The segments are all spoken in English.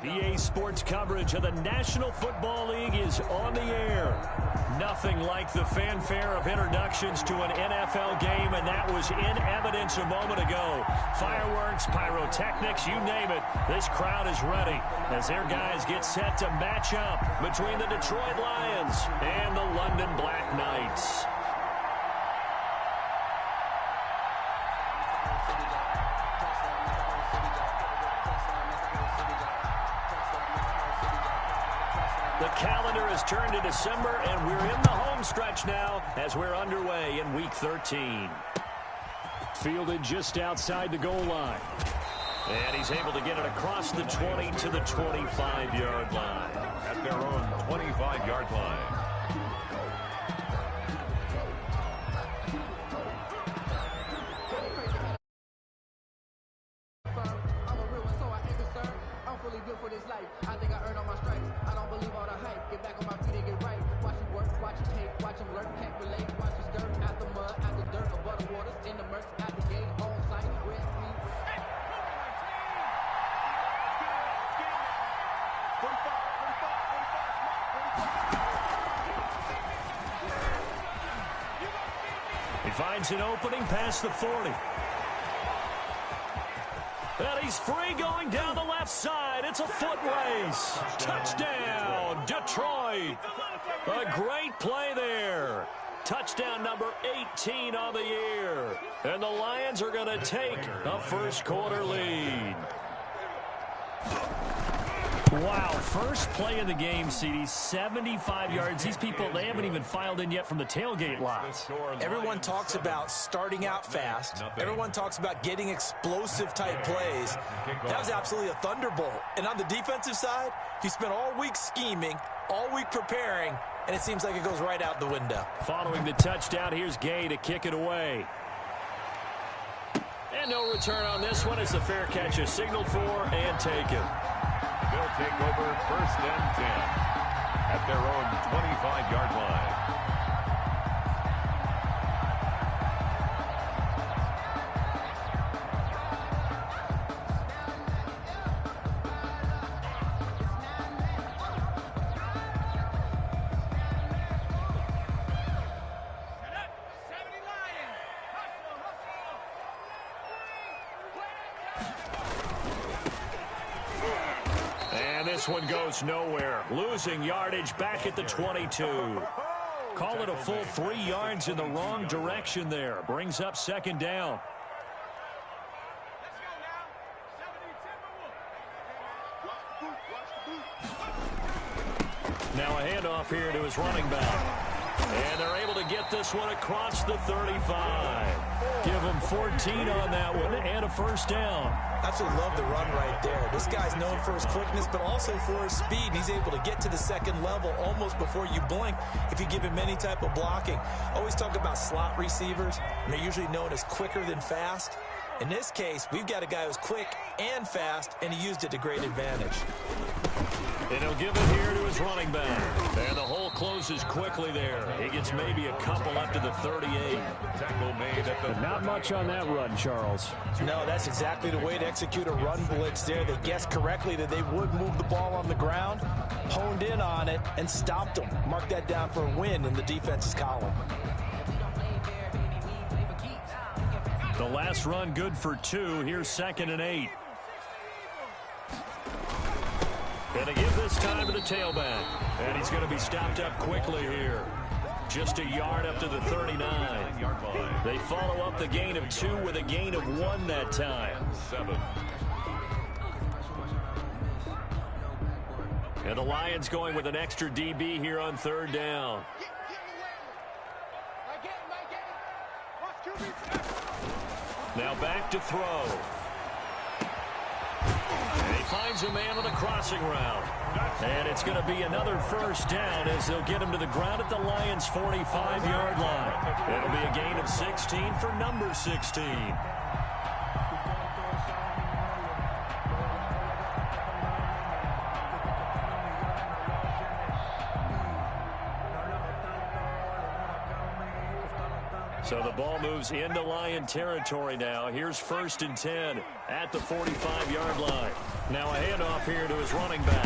EA Sports coverage of the National Football League is on the air. Nothing like the fanfare of introductions to an NFL game, and that was in evidence a moment ago. Fireworks, pyrotechnics, you name it. This crowd is ready as their guys get set to match up between the Detroit Lions and the London Black Knights. The calendar has turned to December, and we're in the home stretch now as we're underway in Week 13. Fielded just outside the goal line. And he's able to get it across the 20 to the 25-yard line. At their own 25-yard line. He finds an opening past the 40. And he's free going down the left side. It's a foot race. Touchdown, Detroit. A great play there. Touchdown number 18 on the year. And the Lions are going to take a first-quarter lead. Wow, first play of the game, CD, 75 yards. These people, they haven't even filed in yet from the tailgate lots. Everyone talks about starting out fast. Everyone talks about getting explosive-type plays. That was absolutely a thunderbolt. And on the defensive side, he spent all week scheming, all week preparing, and it seems like it goes right out the window. Following the touchdown, here's Gay to kick it away. And no return on this one as the fair catch is signaled for and taken. They'll take over first and 10 at their own 25-yard line. This one goes nowhere. Losing yardage back at the 22. Call it a full 3 yards in the wrong direction there. Brings up second down. Now a handoff here to his running back. And they're able to get this one across the 35. Give him 14 on that one and a first down. Absolutely love the run right there. This guy's known for his quickness, but also for his speed. He's able to get to the second level almost before you blink if you give him any type of blocking. Always talk about slot receivers, and they're usually known as quicker than fast. In this case, we've got a guy who's quick and fast, and he used it to great advantage. And he'll give it here to his running back. And the hole closes quickly there. He gets maybe a couple up to the 38. Tackle made at the but not much on that run, Charles. No, that's exactly the way to execute a run blitz there. They guessed correctly that they would move the ball on the ground, honed in on it, and stopped them. Mark that down for a win in the defense's column. The last run good for 2. Here's 2nd and 8. And they give this time to the tailback. And he's going to be stopped up quickly here. Just a yard up to the 39. They follow up the gain of 2 with a gain of 1 that time. 7. And the Lions going with an extra DB here on 3rd down. Now back to throw. And he finds a man on the crossing route. And it's going to be another first down as they'll get him to the ground at the Lions' 45-yard line. It'll be a gain of 16 for number 16. So the ball moves into Lion territory now. Here's 1st and 10 at the 45-yard line. Now a handoff here to his running back.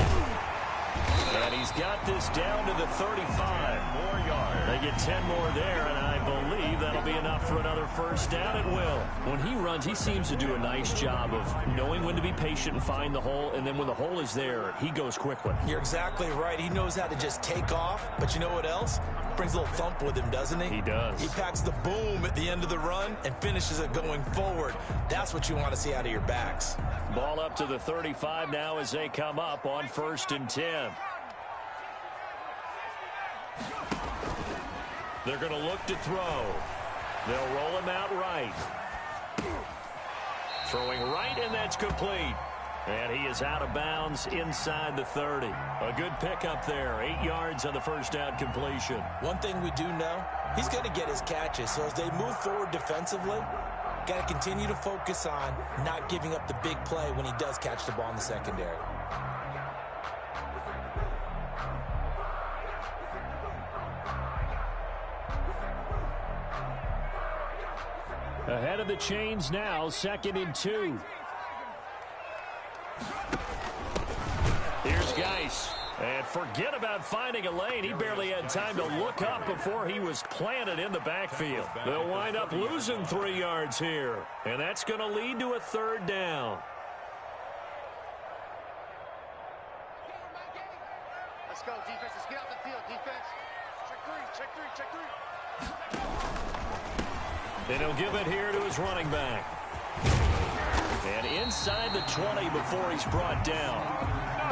And he's got this down to the 35. More yards. They get 10 more there, and I believe that'll be enough for another first down at will. When he runs, he seems to do a nice job of knowing when to be patient and find the hole, and then when the hole is there, he goes quickly. You're exactly right. He knows how to just take off, but you know what else? Brings a little thump with him, doesn't he? He does. He packs the boom at the end of the run and finishes it going forward. That's what you want to see out of your backs. Ball up to the 35 now as they come up on 1st and 10. They're going to look to throw. They'll roll him out right. Throwing right, and that's complete. And he is out of bounds inside the 30. A good pickup there. 8 yards on the first down completion. One thing we do know, he's going to get his catches. So as they move forward defensively, got to continue to focus on not giving up the big play when he does catch the ball in the secondary. Ahead of the chains now, 2nd and 2. Here's Geis. And forget about finding a lane. He barely had time to look up before he was planted in the backfield. They'll wind up losing 3 yards here. And that's going to lead to a 3rd down. Let's go, defense. Let's get out the field, defense. Check three. And he'll give it here to his running back. And inside the 20 before he's brought down.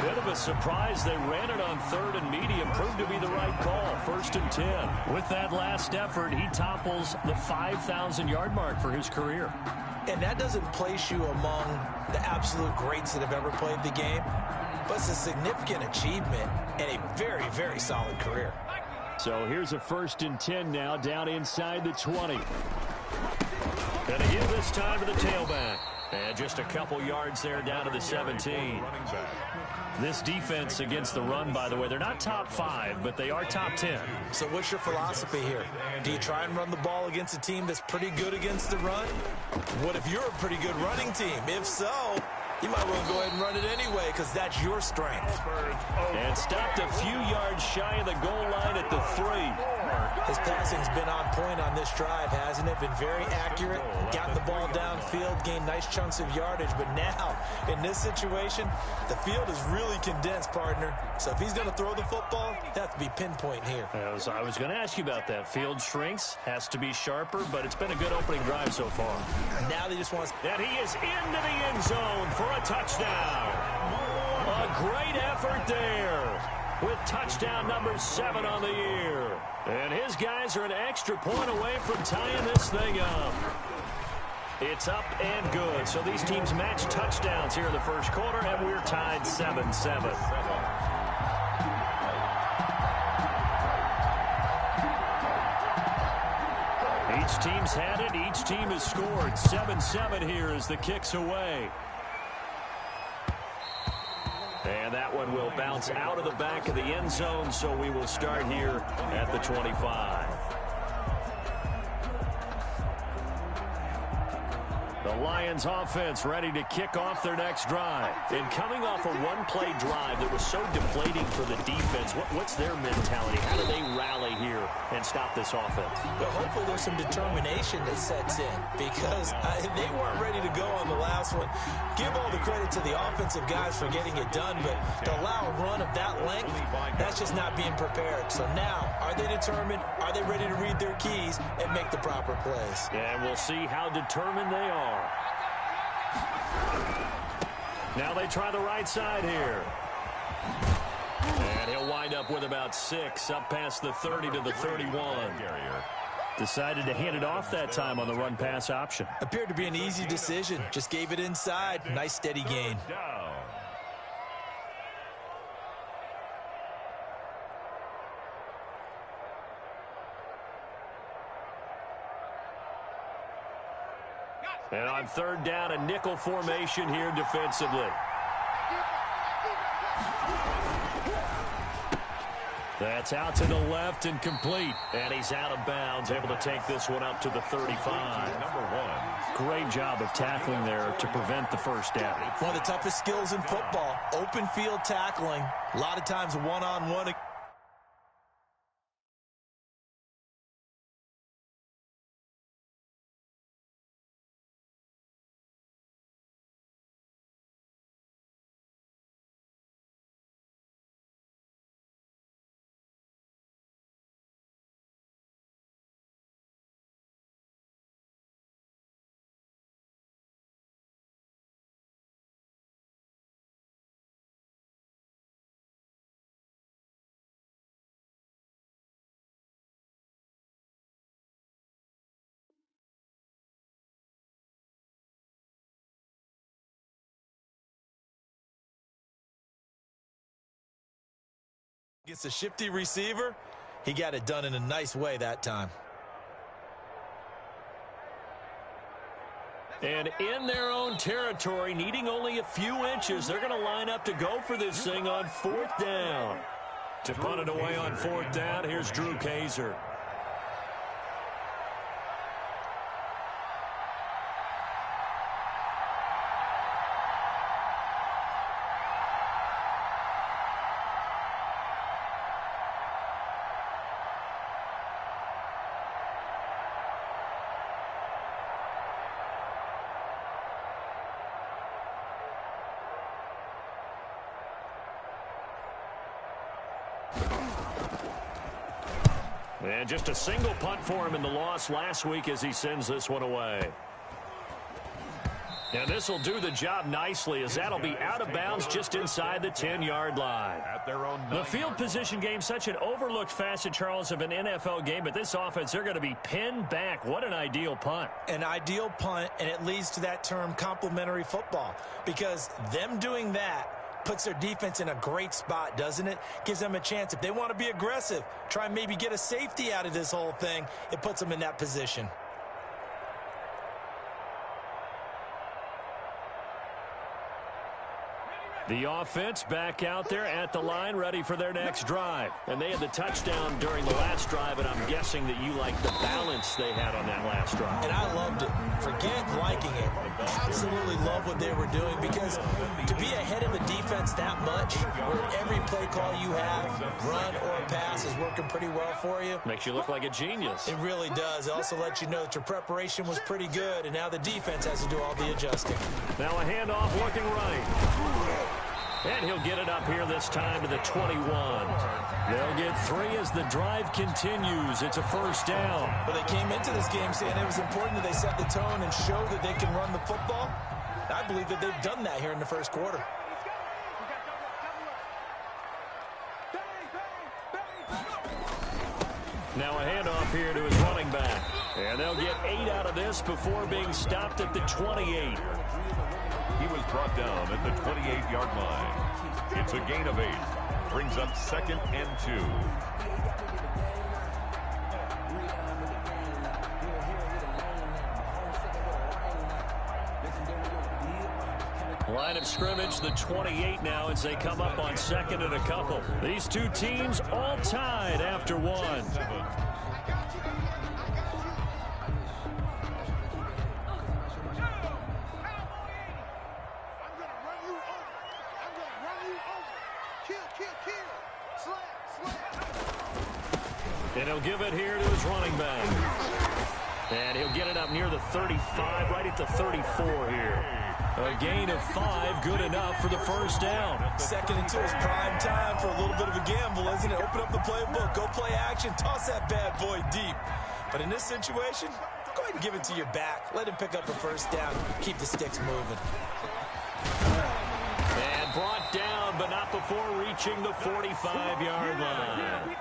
Bit of a surprise. They ran it on 3rd and medium. Proved to be the right call. 1st and 10. With that last effort, he topples the 5,000-yard mark for his career. And that doesn't place you among the absolute greats that have ever played the game. But it's a significant achievement and a very, very solid career. So here's a 1st and 10 now down inside the 20. Gonna give this time to the tailback. And just a couple yards there down to the 17. This defense against the run, by the way, they're not top 5, but they are top 10. So what's your philosophy here? Do you try and run the ball against a team that's pretty good against the run? What if you're a pretty good running team? If so, you might well go ahead and run it anyway because that's your strength. And stopped a few yards shy of the goal line at the 3. His passing's been on point on this drive, hasn't it? Been very accurate, gotten the ball downfield, gained nice chunks of yardage. But now, in this situation, the field is really condensed, partner. So if he's going to throw the football, it has to be pinpoint here. I was going to ask you about that. Field shrinks, has to be sharper, but it's been a good opening drive so far. Now they just want to... And he is into the end zone for a touchdown. A great effort there with touchdown number 7 on the year. And his guys are an extra point away from tying this thing up. It's up and good. So these teams match touchdowns here in the first quarter, and we're tied 7-7. Each team's had it. Each team has scored. 7-7 here as the kick's away. And that one will bounce out of the back of the end zone, so we will start here at the 25. The Lions offense ready to kick off their next drive. And coming off a one-play drive that was so deflating for the defense, what's their mentality? How do they rally here and stop this offense? Well, hopefully there's some determination that sets in because they weren't ready to go on the last one. Give all the credit to the offensive guys for getting it done, but to allow a run of that length, that's just not being prepared. So now, are they determined? Are they ready to read their keys and make the proper plays? And we'll see how determined they are. Now they try the right side here. And he'll wind up with about 6, up past the 30 to the 31. Decided to hand it off that time on the run-pass option. Appeared to be an easy decision. Just gave it inside. Nice steady gain. And on 3rd down, a nickel formation here defensively. That's out to the left and complete. And he's out of bounds, able to take this one up to the 35. #1. Great job of tackling there to prevent the first down. One of the toughest skills in football, open field tackling. A lot of times one-on-one. Against a shifty receiver, he got it done in a nice way that time. And in their own territory, needing only a few inches, they're going to line up to go for this thing on 4th down. To punt it away on 4th down, here's Drew Kaiser. And just a single punt for him in the loss last week as he sends this one away. And this will do the job nicely as that'll be out of bounds just inside the 10-yard line. At their own The field position game, such an overlooked facet, Charles, of an NFL game, but this offense, they're going to be pinned back. What an ideal punt. An ideal punt, and it leads to that term complementary football, because them doing that puts their defense in a great spot, doesn't it? Gives them a chance. If they want to be aggressive, try and maybe get a safety out of this whole thing, it puts them in that position. The offense back out there at the line, ready for their next drive. And they had the touchdown during the last drive, and I'm guessing that you like the balance they had on that last drive. And I loved it. Forget liking it. Absolutely love what they were doing, because to be ahead of a defense that much, where every play call you have, run or pass, is working pretty well for you. Makes you look like a genius. It really does. It also lets you know that your preparation was pretty good, and now the defense has to do all the adjusting. Now a handoff looking right. And he'll get it up here this time to the 21. They'll get 3 as the drive continues. It's a first down. Well, they came into this game saying it was important that they set the tone and show that they can run the football. I believe that they've done that here in the first quarter. Now a handoff here to his running back. And they'll get 8 out of this before being stopped at the 28. He was brought down at the 28-yard line. It's a gain of 8. Brings up 2nd and 2. Line of scrimmage, the 28 now as they come up on 2nd and a couple. These two teams all tied after 1. And he'll give it here to his running back. And he'll get it up near the 35, right at the 34 here. A gain of 5, good enough for the first down. 2nd and 2 is prime time for a little bit of a gamble, isn't it? Open up the playbook, go play action, toss that bad boy deep. But in this situation, go ahead and give it to your back. Let him pick up a first down. Keep the sticks moving. And brought down, but not before reaching the 45-yard line.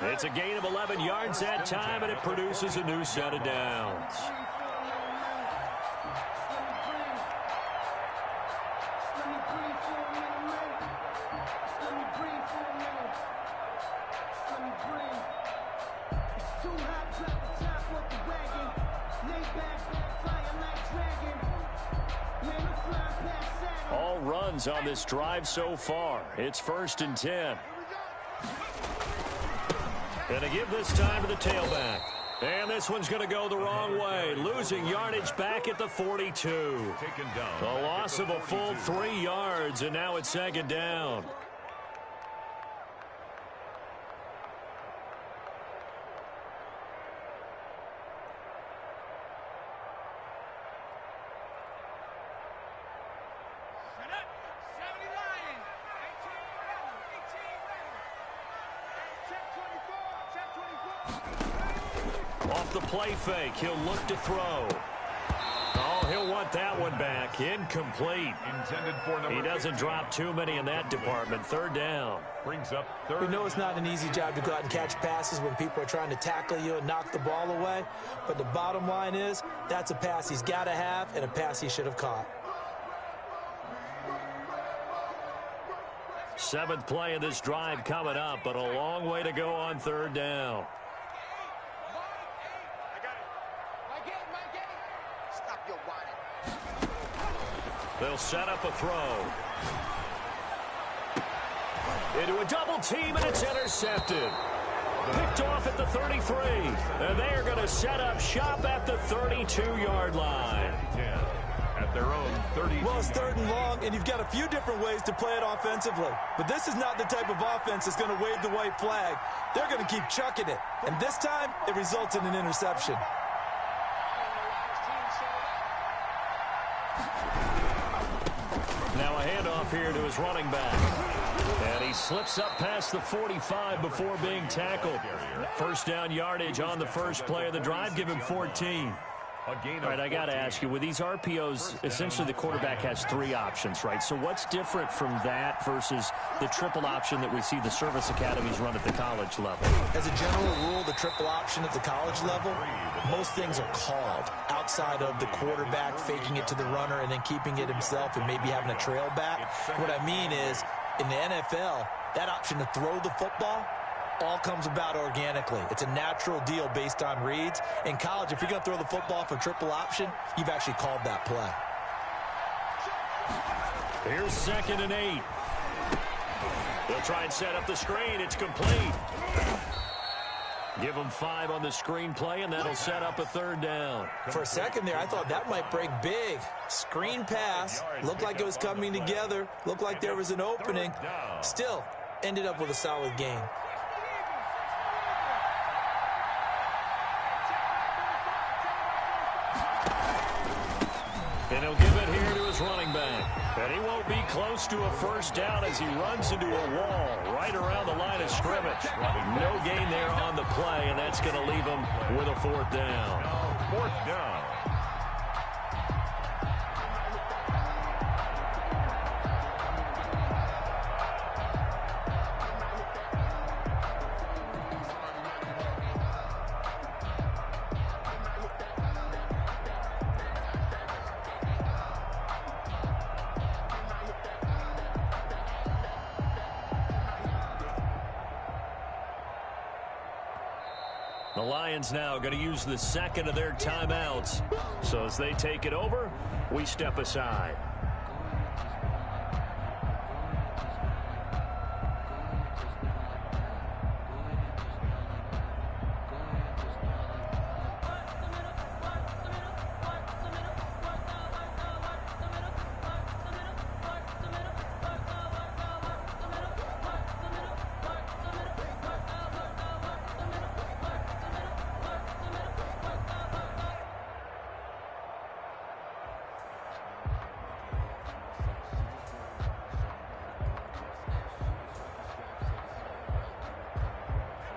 It's a gain of 11 yards that time, and it produces a new set of downs. All runs on this drive so far. It's 1st and 10. And to give this time to the tailback. And this one's going to go the wrong way. Losing yardage back at the 42. Taken down. A loss of a full 3 yards, and now it's second down. Off the play fake, he'll look to throw. Oh, he'll want that one back. Incomplete. Intended for number He doesn't drop too many in that department. Third down. Brings up third. We know it's not an easy job to go out and catch passes when people are trying to tackle you and knock the ball away. But the bottom line is, that's a pass he's got to have and a pass he should have caught. 7th play of this drive coming up, but a long way to go on third down. They'll set up a throw. Into a double team, and it's intercepted. Picked off at the 33. And they are going to set up shop at the 32-yard line. At their own 30. Well, it's 3rd and long, and you've got a few different ways to play it offensively. But this is not the type of offense that's going to wave the white flag. They're going to keep chucking it. And this time, it results in an interception. Now a handoff here to his running back. And he slips up past the 45 before being tackled. First down yardage on the first play of the drive. Give him 14. All right, I got to ask you, with these RPOs, essentially the quarterback has 3 options, right? So what's different from that versus the triple option that we see the service academies run at the college level? As a general rule, the triple option at the college level, most things are called outside of the quarterback faking it to the runner and then keeping it himself and maybe having a trail back. What I mean is, in the NFL, that option to throw the football all comes about organically. It's a natural deal based on reads. In college, if you're going to throw the football for triple option, you've actually called that play. Here's 2nd and 8. They'll try and set up the screen. It's complete. Give them 5 on the screen play, and that'll set up a 3rd down. For a second there, I thought that might break big. Screen pass. Looked like it was coming together. Looked like there was an opening. Still, ended up with a solid game. And he'll give it here to his running back. And he won't be close to a first down as he runs into a wall right around the line of scrimmage. No gain there on the play, and that's going to leave him with a 4th down. 4th down. The Lions now going to use the 2nd of their timeouts. So as they take it over, we step aside.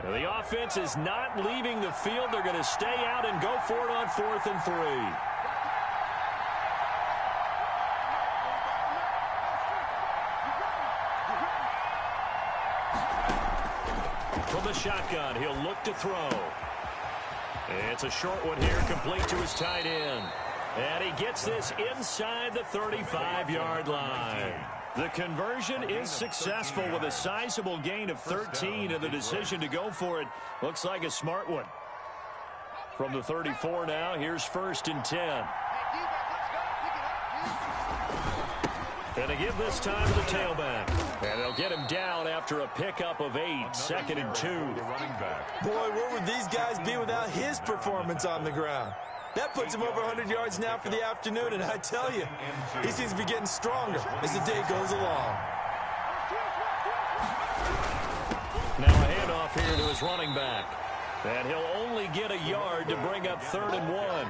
The offense is not leaving the field. They're going to stay out and go for it on 4th and 3. From the shotgun, he'll look to throw. It's a short one here, complete to his tight end. And he gets this inside the 35-yard line. The conversion is successful with a sizable gain of 13, and the decision to go for it looks like a smart one. From the 34 now, here's 1st and 10. And they give this time to the tailback. And they'll get him down after a pickup of 8, 2nd and 2. Boy, where would these guys be without his performance on the ground? That puts him over 100 yards now for the afternoon, and I tell you, he seems to be getting stronger as the day goes along. Now a handoff here to his running back. And he'll only get a yard to bring up 3rd and 1.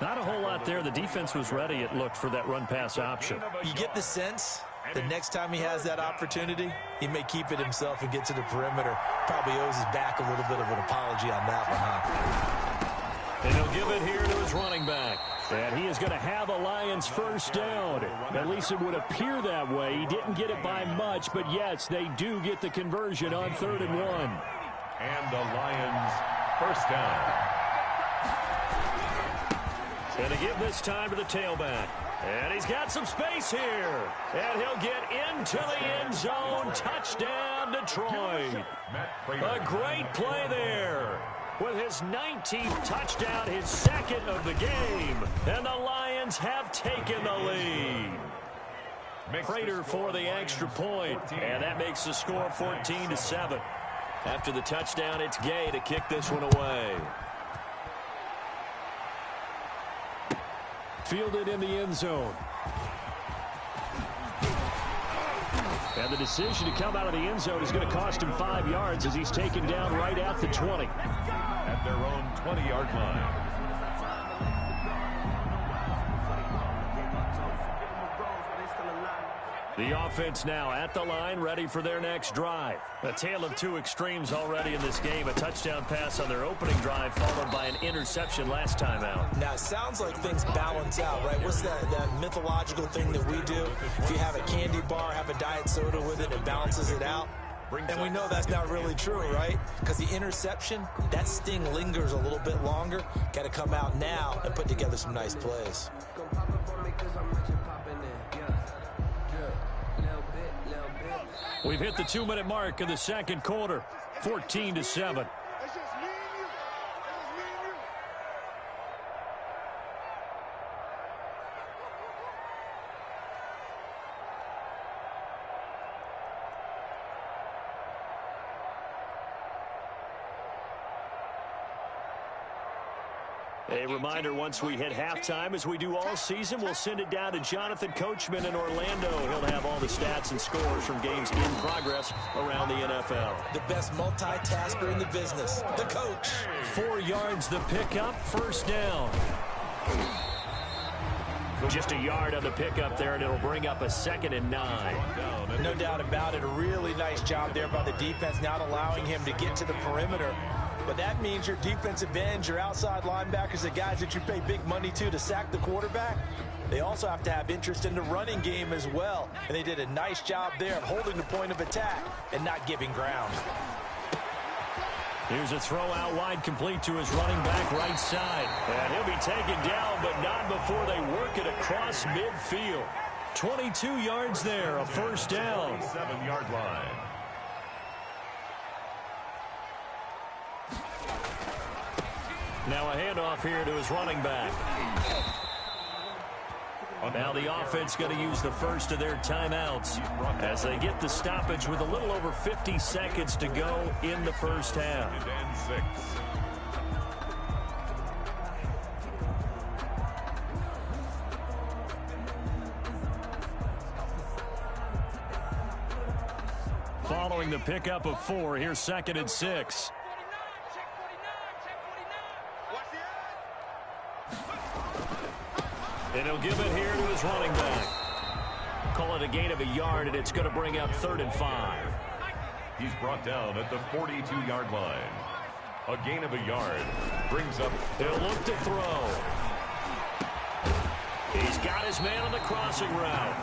Not a whole lot there. The defense was ready, it looked, for that run-pass option. You get the sense the next time he has that opportunity, he may keep it himself and get to the perimeter. Probably owes his back a little bit of an apology on that one, huh? And he'll give it here to his running back. And he is going to have a Lions first down. At least it would appear that way. He didn't get it by much, but yes, they do get the conversion on 3rd and 1. And the Lions first down. And to give this time to the tailback. And he's got some space here. And he'll get into the end zone. Touchdown, Detroit. A great play there. With his 19th touchdown, his 2nd of the game. And the Lions have taken the lead. Prater for the extra point. And that makes the score 14-7. After the touchdown, it's Gay to kick this one away. Fielded in the end zone. And the decision to come out of the end zone is going to cost him 5 yards as he's taken down right at the 20. At their own 20-yard line. The offense now at the line, ready for their next drive. A tale of two extremes already in this game. A touchdown pass on their opening drive, followed by an interception last time out. Now, it sounds like things balance out, right? What's that mythological thing that we do? If you have a candy bar, have a diet soda with it, it balances it out. And we know that's not really true, right? Because the interception, that sting lingers a little bit longer. Got to come out now and put together some nice plays. We've hit the 2-minute mark of the second quarter, 14-7. A reminder, once we hit halftime, as we do all season, we'll send it down to Jonathan Coachman in Orlando. He'll have all the stats and scores from games in progress around the NFL. The best multitasker in the business, the coach. 4 yards the pickup, first down. Just a yard on the pickup there, and it'll bring up a 2nd and 9. No doubt about it. A really nice job there by the defense, not allowing him to get to the perimeter. But that means your defensive ends, your outside linebackers, the guys that you pay big money to sack the quarterback, they also have to have interest in the running game as well. And they did a nice job there of holding the point of attack and not giving ground. Here's a throw out wide, complete to his running back right side. And he'll be taken down, but not before they work it across midfield. 22 yards there, a first down. 7-yard line. Now a handoff here to his running back. Now the offense going to use the first of their timeouts as they get the stoppage with a little over 50 seconds to go in the first half. Following the pickup of 4, here's 2nd and 6. And he'll give it here to his running back. Call it a gain of a yard, and it's going to bring up 3rd and 5. He's brought down at the 42-yard line. A gain of a yard brings up. He'll look to throw. He's got his man on the crossing route.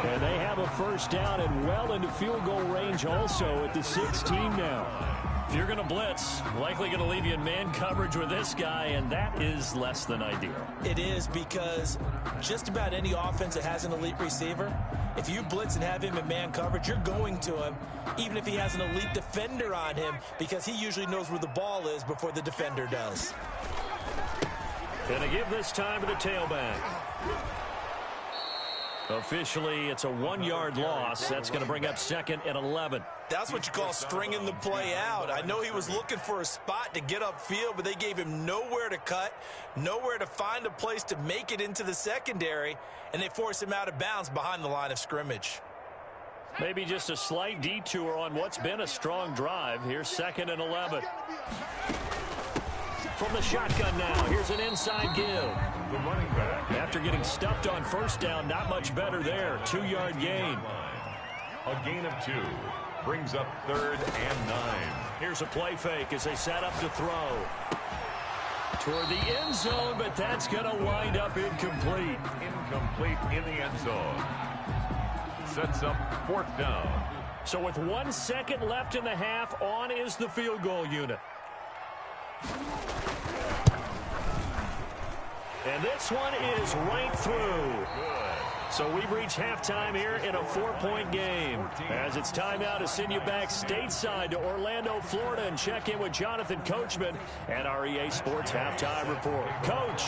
And they have a first down and well into field goal range also at the 16 now. If you're going to blitz, likely going to leave you in man coverage with this guy, and that is less than ideal. It is, because just about any offense that has an elite receiver, if you blitz and have him in man coverage, you're going to him, even if he has an elite defender on him, because he usually knows where the ball is before the defender does. Going to give this time to the tailback. Officially, it's a 1-yard loss. That's going to bring up 2nd and 11. That's what you call stringing the play out. I know he was looking for a spot to get upfield, but they gave him nowhere to cut, nowhere to find a place to make it into the secondary, and they forced him out of bounds behind the line of scrimmage. Maybe just a slight detour on what's been a strong drive. Here's 2nd and 11. From the shotgun now, here's an inside give. The running back. After getting stuffed on first down, not much better there. 2-yard gain. A gain of 2 brings up 3rd and 9. Here's a play fake as they set up to throw. Toward the end zone, but that's going to wind up incomplete. Incomplete in the end zone. Sets up 4th down. So with 1 second left in the half, on is the field goal unit. And this one is right through. So we've reached halftime here in a 4-point game. As it's time now to send you back stateside to Orlando, Florida, and check in with Jonathan Coachman at our EA Sports Halftime Report. Coach,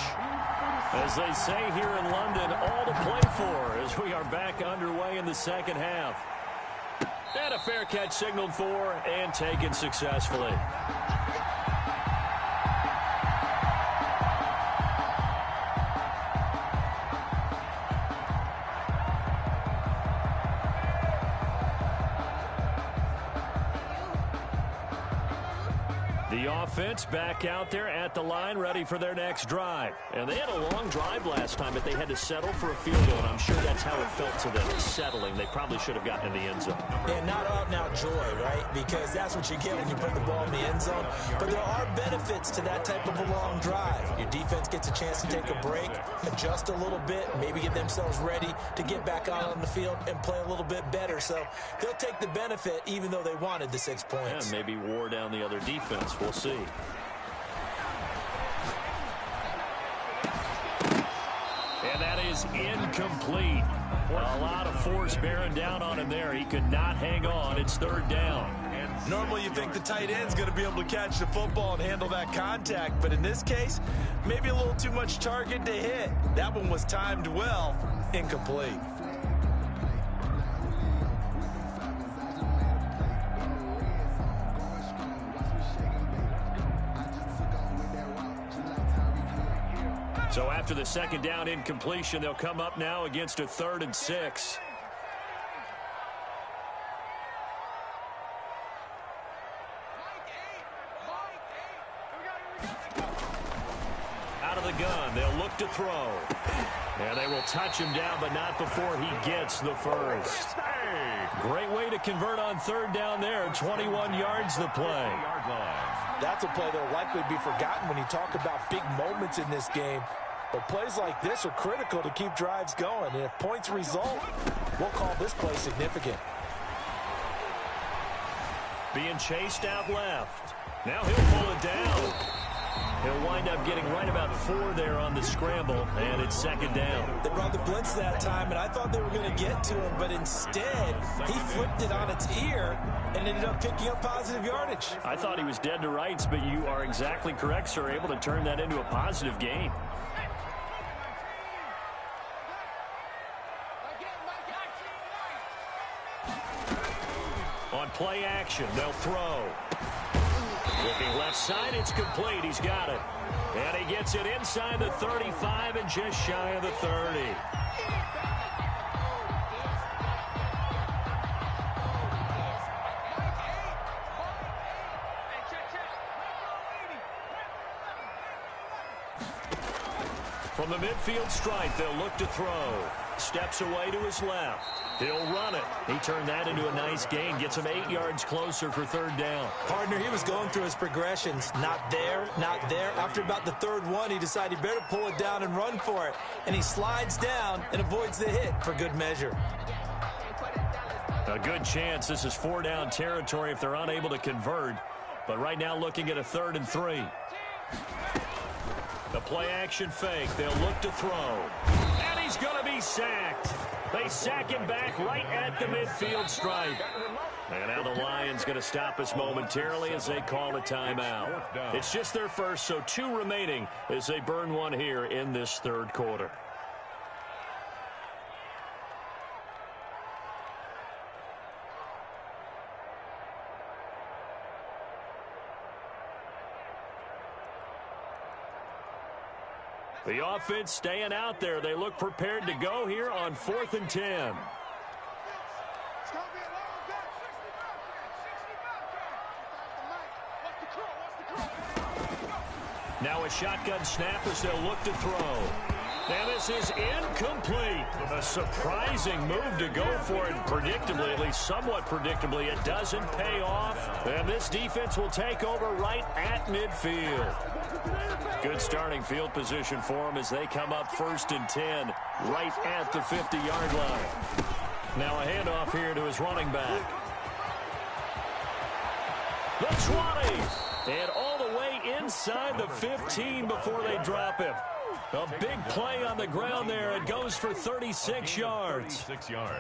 as they say here in London, all to play for as we are back underway in the second half. And a fair catch signaled for and taken successfully. The offense back out there at the line, ready for their next drive. And they had a long drive last time, but they had to settle for a field goal. And I'm sure that's how it felt to them, settling. They probably should have gotten in the end zone. And not out-and-out joy, right? Because that's what you get when you put the ball in the end zone. But there are benefits to that type of a long drive. Your defense gets a chance to take a break, adjust a little bit, maybe get themselves ready to get back out on the field and play a little bit better. So they'll take the benefit even though they wanted the 6 points. Yeah, maybe wore down the other defense. We'll see. And that is incomplete. A lot of force bearing down on him there. He could not hang on. It's 3rd down. Normally you think the tight end's going to be able to catch the football and handle that contact, but in this case, maybe a little too much target to hit. That one was timed well, incomplete. So after the 2nd down incompletion, they'll come up now against a 3rd and 6. Out of the gun, they'll look to throw. And they will touch him down, but not before he gets the first. Great way to convert on 3rd down there. 21 yards the play. That's a play that will likely be forgotten when you talk about big moments in this game. But plays like this are critical to keep drives going. And if points result, we'll call this play significant. Being chased out left. Now he'll pull it down. He'll wind up getting right about 4 there on the scramble, and it's 2nd down. They brought the blitz that time, and I thought they were going to get to him, but instead he flipped it on its ear and ended up picking up positive yardage. I thought he was dead to rights, but you are exactly correct, sir, able to turn that into a positive gain. On play action, they'll throw. Looking left side, it's complete. He's got it. And he gets it inside the 35 and just shy of the 30. From the midfield stripe, they'll look to throw. Steps away to his left. He'll run it. He turned that into a nice gain. Gets him 8 yards closer for 3rd down. Partner, he was going through his progressions. Not there, not there. After about the 3rd one, he decided he better pull it down and run for it. And he slides down and avoids the hit for good measure. A good chance this is 4-down territory if they're unable to convert. But right now looking at a 3rd and 3. The play action fake. They'll look to throw. And he's going to be sacked. They sack him back right at the midfield stripe. And now the Lions going to stop us momentarily as they call a timeout. It's just their first, so 2 remaining as they burn one here in this 3rd quarter. The offense staying out there. They look prepared to go here on 4th and 10. Now a shotgun snap as they'll look to throw. And this is incomplete. A surprising move to go for it. Predictably, at least somewhat predictably, it doesn't pay off. And this defense will take over right at midfield. Good starting field position for them as they come up 1st and 10, right at the 50-yard line. Now a handoff here to his running back. The 20. And all the way inside the 15 before they drop him. A big play on the ground there. It goes for 36 yards.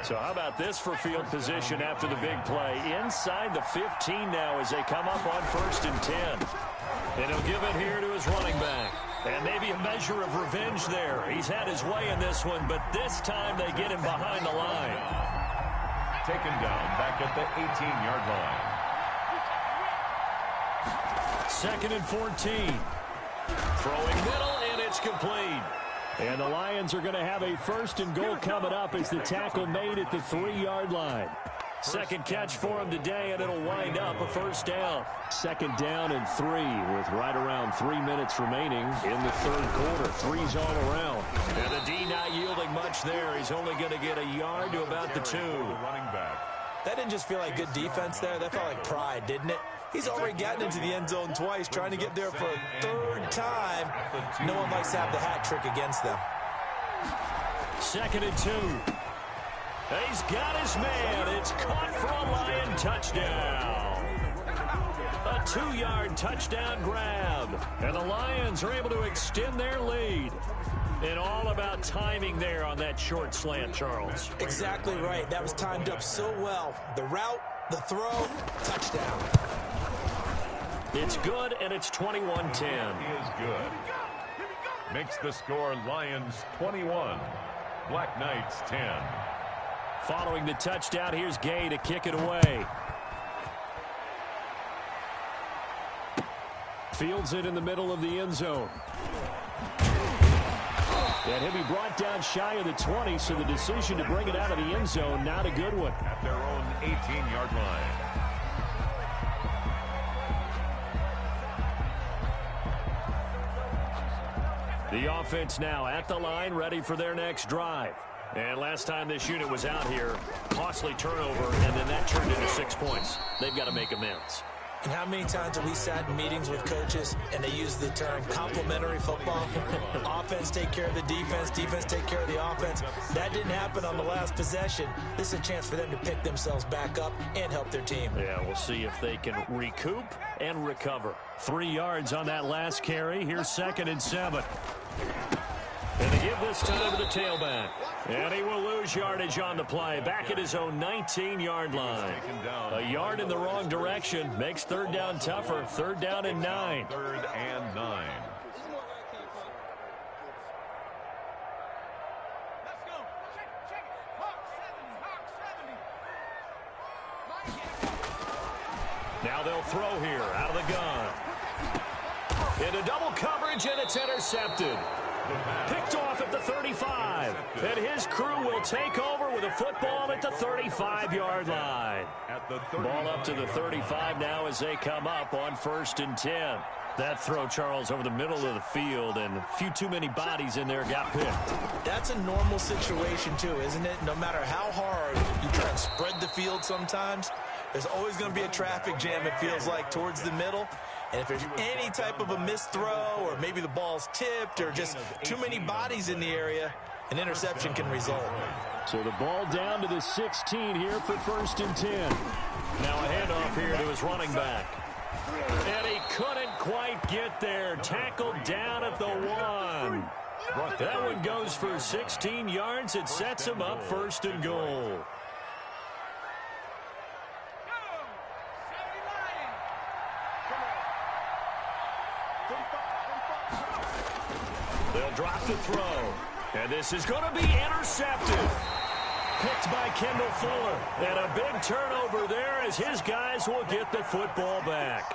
So how about this for field position after the big play? Inside the 15 now as they come up on 1st and 10. And he'll give it here to his running back. And maybe a measure of revenge there. He's had his way in this one, but this time they get him behind the line. Taken down back at the 18-yard line. 2nd and 14. Throwing middle, and it's complete. And the Lions are going to have a 1st and goal coming up as the tackle made at the 3-yard line. Second catch for him today, and it'll wind up a 1st down. 2nd down and 3 with right around 3 minutes remaining in the 3rd quarter. 3's all around. And the D not yielding much there. He's only going to get a yard to about the 2. That didn't just feel like good defense there. That felt like pride, didn't it? He's already gotten into the end zone twice, trying to get there for a 3rd time. No one likes to have the hat trick against them. 2nd and 2. He's got his man. It's caught for a Lion touchdown. A 2-yard touchdown grab. And the Lions are able to extend their lead. And all about timing there on that short slant, Charles. Exactly right. That was timed up so well. The route, the throw, touchdown. It's good, and it's 21-10. He is good. Makes the score Lions 21, Black Knights 10. Following the touchdown, here's Gay to kick it away. Fields it in the middle of the end zone. And he'll be brought down shy of the 20, so the decision to bring it out of the end zone, not a good one. At their own 18-yard line. The offense now at the line, ready for their next drive. And last time this unit was out here, costly turnover, and then that turned into 6 points. They've got to make amends. And how many times have we sat in meetings with coaches and they use the term complementary football? Offense take care of the defense, defense take care of the offense. That didn't happen on the last possession. This is a chance for them to pick themselves back up and help their team. Yeah, we'll see if they can recoup and recover. 3 yards on that last carry. Here's 2nd and 7. And they give this time to the tailback. And he will lose yardage on the play. Back at his own 19-yard line. A yard in the wrong direction makes 3rd down tougher. 3rd down and 9. 3rd and 9. Now they'll throw here out of the gun. Into double coverage, and it's intercepted. Picked off at the 35. And his crew will take over with a football at the 35-yard line. Ball up to the 35 now as they come up on 1st and 10. That throw, Charles, over the middle of the field, and a few too many bodies in there got picked. That's a normal situation, too, isn't it? No matter how hard you try and spread the field sometimes, there's always going to be a traffic jam, it feels like, towards the middle. And if there's any type of a missed throw, or maybe the ball's tipped, or just too many bodies in the area, an interception can result. So the ball down to the 16 here for 1st and 10. Now a handoff here to his running back. And he couldn't quite get there. Tackled down at the 1. That one goes for 16 yards. It sets him up 1st and goal. They'll drop the throw. And this is going to be intercepted. Picked by Kendall Fuller. And a big turnover there as his guys will get the football back.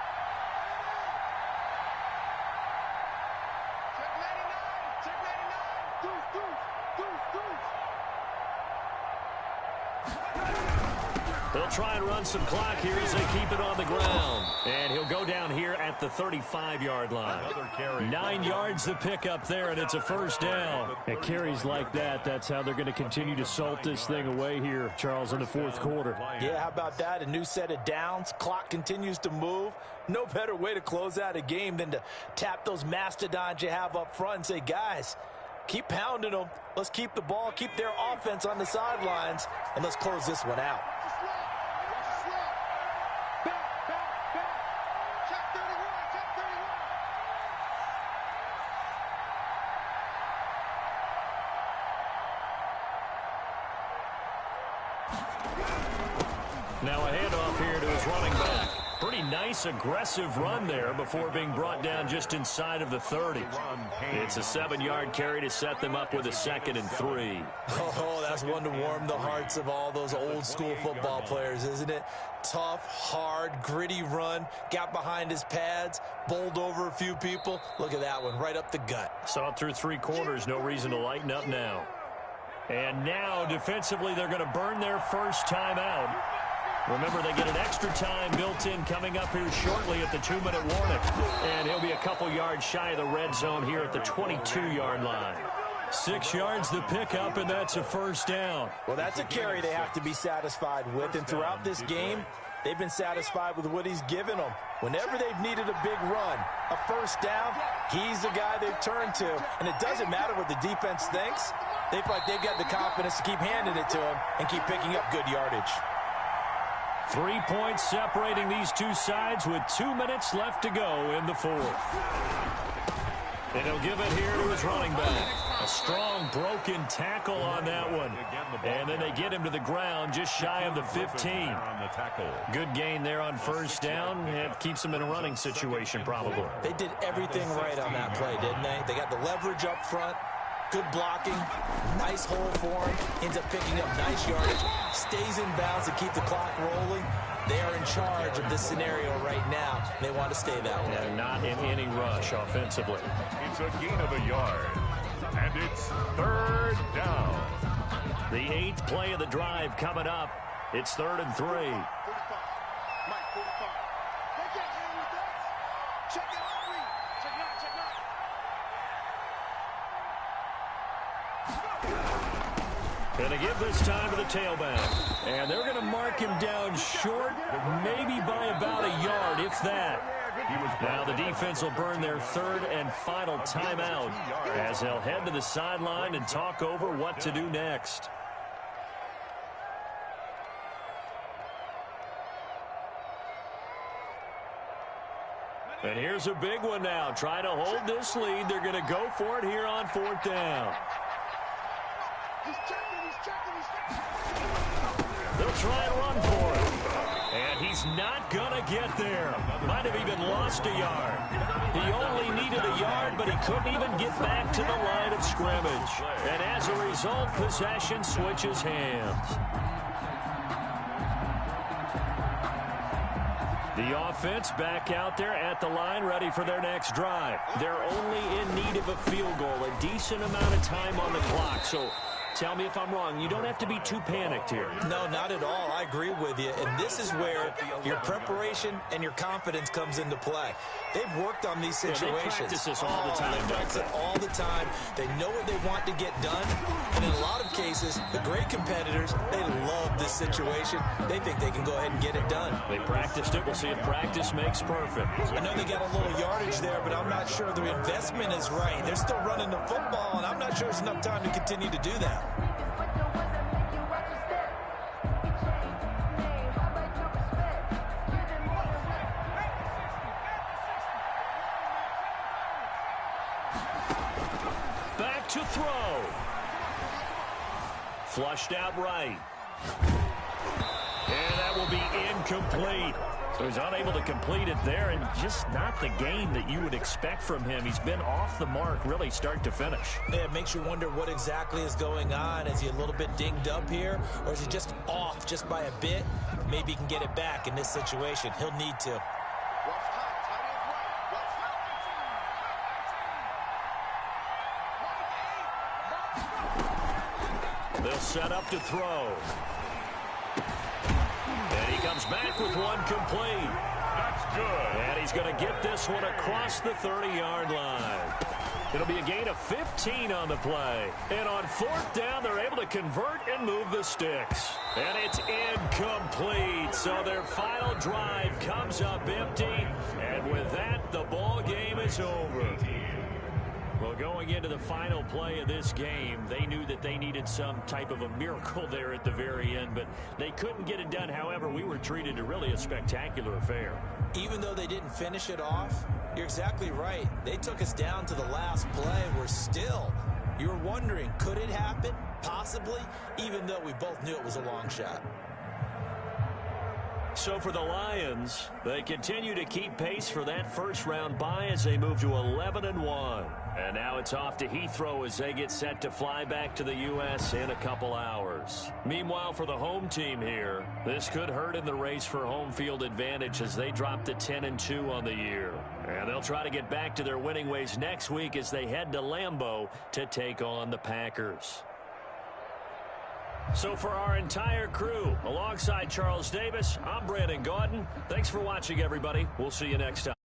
They'll try and run some clock here as they keep it on the ground. And he'll go down here at the 35-yard line. 9 yards to pick up there, and it's a first down. And carries like that, that's how they're going to continue to salt this thing away here, Charles, in the fourth quarter. Yeah, how about that? A new set of downs. Clock continues to move. No better way to close out a game than to tap those mastodons you have up front and say, guys, keep pounding them. Let's keep the ball, keep their offense on the sidelines, and let's close this one out. Now a handoff here to his running back. Pretty nice, aggressive run there before being brought down just inside of the 30. It's a 7-yard carry to set them up with a 2nd and 3. Oh, that's one to warm the hearts of all those old-school football players, isn't it? Tough, hard, gritty run. Got behind his pads, bowled over a few people. Look at that one, right up the gut. Saw it through 3 quarters. No reason to lighten up now. And now, defensively, they're going to burn their first timeout. Remember, they get an extra time built in coming up here shortly at the 2-minute warning. And he'll be a couple yards shy of the red zone here at the 22-yard line. 6 yards to pick up, and that's a first down. Well, that's a carry they have to be satisfied with. And throughout this game, they've been satisfied with what he's given them. Whenever they've needed a big run, a first down, he's the guy they've turned to. And it doesn't matter what the defense thinks. They feel like they've got the confidence to keep handing it to him and keep picking up good yardage. 3 points separating these two sides with 2 minutes left to go in the fourth. And he'll give it here to his running back. A strong broken tackle on that one. And then they get him to the ground just shy of the 15. Good gain there on first down. It keeps him in a running situation probably. They did everything right on that play, didn't they? They got the leverage up front. Good blocking, nice hole for him, ends up picking up nice yardage, stays in bounds to keep the clock rolling. They are in charge of this scenario right now. They want to stay that way. Yeah, not in any rush offensively. It's a gain of a yard, and it's 3rd down. The 8th play of the drive coming up. It's 3rd and 3. 45. Mike, 45. They can't hang with us. Check it out, Reed. Check it out, check it out. Going to give this time to the tailback. And they're going to mark him down short, maybe by about a yard, if that. Now the defense will burn their 3rd and final timeout as they'll head to the sideline and talk over what to do next. And here's a big one now. Trying to hold this lead. They're going to go for it here on 4th down. He's checking, he's checking, he's checking. They'll try and run for it. And he's not going to get there. Might have even lost a yard. He only needed a yard, but he couldn't even get back to the line of scrimmage. And as a result, possession switches hands. The offense back out there at the line, ready for their next drive. They're only in need of a field goal, a decent amount of time on the clock. So tell me if I'm wrong. You don't have to be too panicked here. No, not at all. I agree with you. And this is where your preparation and your confidence comes into play. They've worked on these situations. Yeah, they practice this all the time. They practice it all the time. They know what they want to get done. And in a lot of cases, the great competitors, they love this situation. They think they can go ahead and get it done. They practiced it. We'll see if practice makes perfect. I know they got a little yardage there, but I'm not sure the investment is right. They're still running the football, and I'm not sure there's enough time to continue to do that. Back to throw. Flushed out right. And that will be incomplete. So he's unable to complete it there, and just not the game that you would expect from him. He's been off the mark, really, start to finish. Yeah, it makes you wonder what exactly is going on. Is he a little bit dinged up here, or is he just off just by a bit? Maybe he can get it back in this situation. He'll need to. They'll set up to throw. comes back with one complete. That's good. And he's going to get this one across the 30-yard line. It'll be a gain of 15 on the play. And on fourth down, they're able to convert and move the sticks. And it's incomplete. So their final drive comes up empty. And with that, the ball game is over. Well, going into the final play of this game, they knew that they needed some type of a miracle there at the very end, but they couldn't get it done. However, we were treated to really a spectacular affair. Even though they didn't finish it off, you're exactly right. They took us down to the last play. You're wondering, could it happen? Possibly, even though we both knew it was a long shot. So for the Lions, they continue to keep pace for that first-round bye as they move to 11-1. And now it's off to Heathrow as they get set to fly back to the U.S. in a couple hours. Meanwhile, for the home team here, this could hurt in the race for home field advantage as they drop to 10-2 on the year. And they'll try to get back to their winning ways next week as they head to Lambeau to take on the Packers. So for our entire crew, alongside Charles Davis, I'm Brandon Gaudin. Thanks for watching, everybody. We'll see you next time.